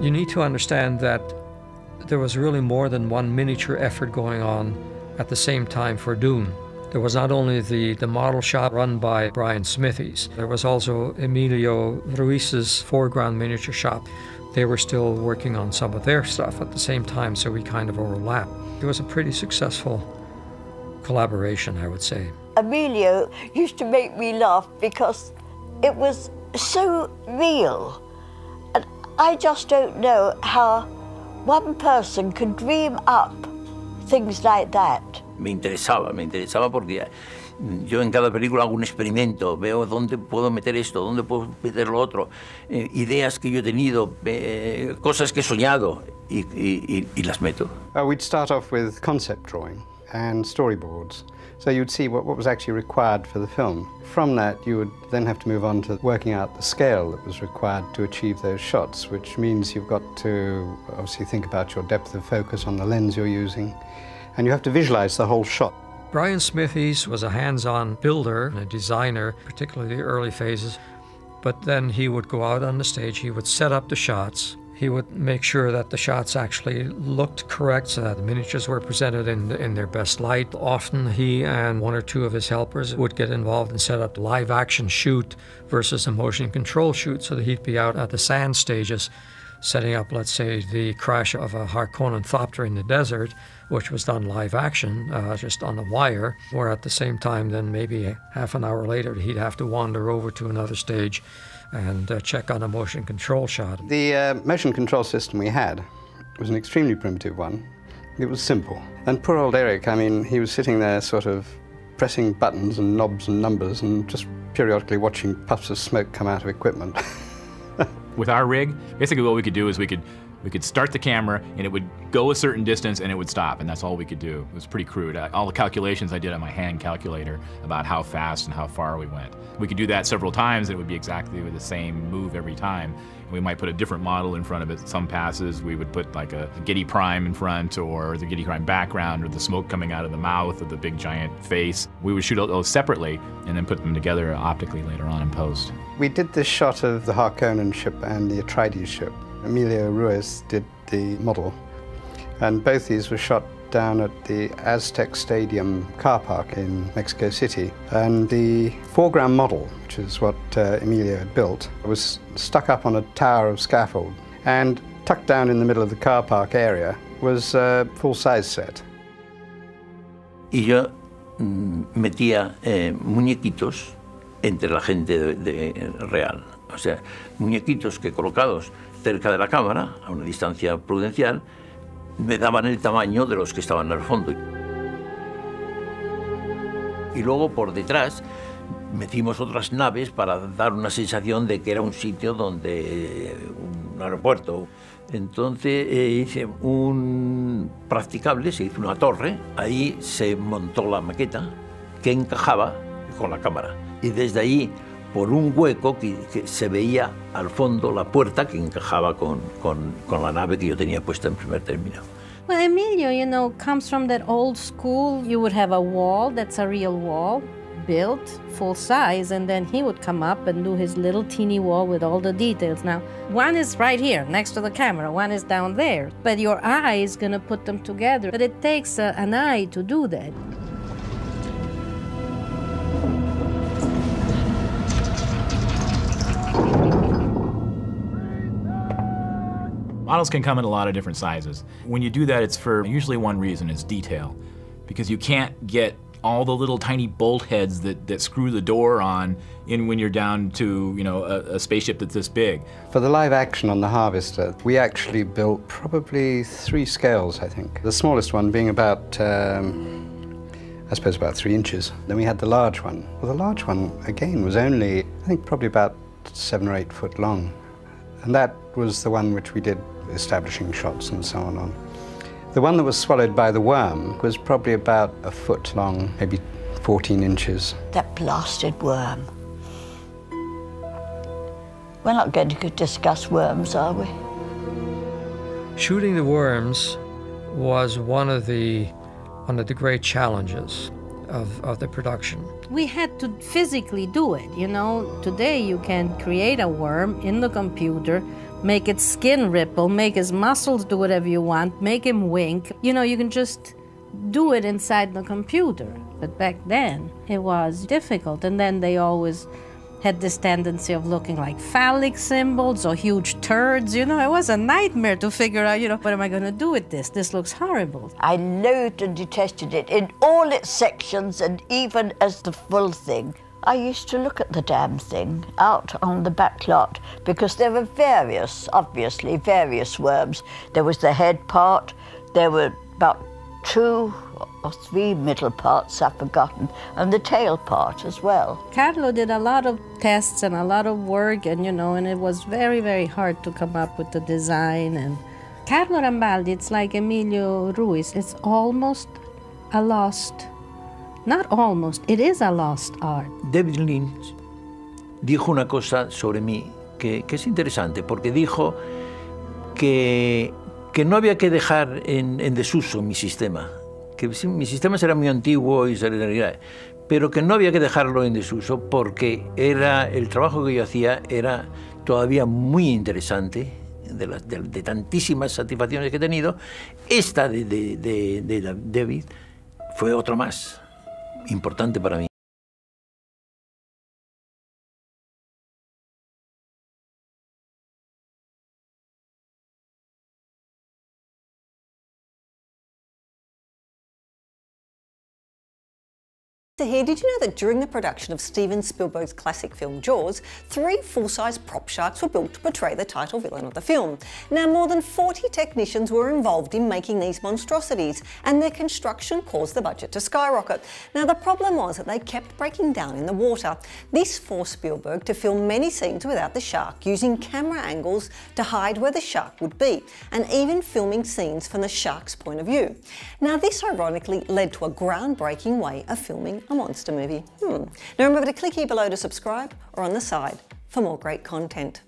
You need to understand that there was really more than one miniature effort going on at the same time for Dune. There was not only the model shop run by Brian Smithies, there was also Emilio Ruiz's foreground miniature shop. They were still working on some of their stuff at the same time, so we kind of overlapped. It was a pretty successful collaboration, I would say. Emilio used to make me laugh because it was so real. And I just don't know how one person can dream up things like that. Me interesaba porque yo en cada película hago un experimento, veo dónde puedo meter esto, dónde puedo meter lo otro, ideas que yo he tenido, cosas que he soñado y las meto. We'd start off with concept drawing and storyboards. So you'd see what was actually required for the film. From that, you would then have to move on to working out the scale that was required to achieve those shots, which means you've got to obviously think about your depth of focus on the lens you're using, and you have to visualize the whole shot. Brian Smithies was a hands-on builder and a designer, particularly the early phases, but then he would go out on the stage, he would set up the shots, he would make sure that the shots actually looked correct so that the miniatures were presented in their best light. Often he and one or two of his helpers would get involved and set up the live action shoot versus a motion control shoot, so that he'd be out at the sand stages setting up, let's say, the crash of a Harkonnen Thopter in the desert, which was done live action, just on the wire, where at the same time then maybe half an hour later he'd have to wander over to another stage and check on a motion control shot. The motion control system we had was an extremely primitive one. It was simple. And poor old Eric, I mean, he was sitting there sort of pressing buttons and knobs and numbers and just periodically watching puffs of smoke come out of equipment. With our rig, basically what we could do is we could start the camera and it would go a certain distance and it would stop, and that's all we could do. It was pretty crude. All the calculations I did on my hand calculator about how fast and how far we went. We could do that several times and it would be exactly the same move every time. We might put a different model in front of it. Some passes we would put like a Giddy Prime in front, or the Giddy Prime background, or the smoke coming out of the mouth of the big giant face. We would shoot those separately and then put them together optically later on in post. We did this shot of the Harkonnen ship and the Atreides ship. Emilio Ruiz did the model, and both these were shot down at the Aztec Stadium car park in Mexico City. And the foreground model, which is what Emilio had built, was stuck up on a tower of scaffold, and tucked down in the middle of the car park area was a full-size set. Y yo metía muñequitos entre la gente real, o sea, muñequitos que colocados cerca de la cámara, a una distancia prudencial, me daban el tamaño de los que estaban al fondo. Y luego por detrás metimos otras naves para dar una sensación de que era un sitio donde, un aeropuerto. Entonces hice un practicable, se hizo una torre, ahí se montó la maqueta que encajaba con la cámara. Y desde ahí, por un hueco que se veía al fondo la puerta que encajaba con la nave que yo tenía puesta en primer término. Well, Emilio, you know, comes from that old school. You would have a wall, that's a real wall, built full size, and then he would come up and do his little teeny wall with all the details. Now, one is right here, next to the camera, one is down there, but your eye is gonna put them together. But it takes an eye to do that. Models can come in a lot of different sizes. When you do that, it's for usually one reason, it's detail. Because you can't get all the little tiny bolt heads that screw the door on in when you're down to, you know, a spaceship that's this big. For the live action on the Harvester, we actually built probably 3 scales, I think. The smallest one being about, I suppose about 3 inches. Then we had the large one. Well, the large one, again, was only, I think, probably about 7 or 8 foot long. And that was the one which we did establishing shots and so on. The one that was swallowed by the worm was probably about a foot long, maybe 14 inches. That blasted worm. We're not going to discuss worms, are we? Shooting the worms was one of the great challenges of the production. We had to physically do it, you know. Today you can create a worm in the computer, make its skin ripple, make his muscles do whatever you want, make him wink. You know, you can just do it inside the computer. But back then, it was difficult. And then they always had this tendency of looking like phallic symbols or huge turds. You know, it was a nightmare to figure out, you know, what am I going to do with this? This looks horrible. I loathed and detested it in all its sections and even as the full thing. I used to look at the damn thing out on the back lot because there were obviously various worms. There was the head part, there were about 2 or 3 middle parts, I've forgotten, and the tail part as well. Carlo did a lot of tests and a lot of work, and you know, and it was very, very hard to come up with the design. And Carlo Rambaldi, it's like Emilio Ruiz. It's almost a lost, not almost, it is a lost art. David Lynch dijo una cosa sobre mí que es interesante, porque dijo que no había que dejar en desuso mi sistema, que mi sistema será muy antiguo y será, pero que no había que dejarlo en desuso porque el trabajo que yo hacía era todavía muy interesante, de tantísimas satisfacciones que he tenido. Esta de David fue otra más importante para mí. Here, did you know that during the production of Steven Spielberg's classic film Jaws, 3 full-size prop sharks were built to portray the title villain of the film? Now, more than 40 technicians were involved in making these monstrosities, and their construction caused the budget to skyrocket. Now, the problem was that they kept breaking down in the water. This forced Spielberg to film many scenes without the shark, using camera angles to hide where the shark would be, and even filming scenes from the shark's point of view. Now, this ironically led to a groundbreaking way of filming a monster movie. Now remember to click here below to subscribe or on the side for more great content.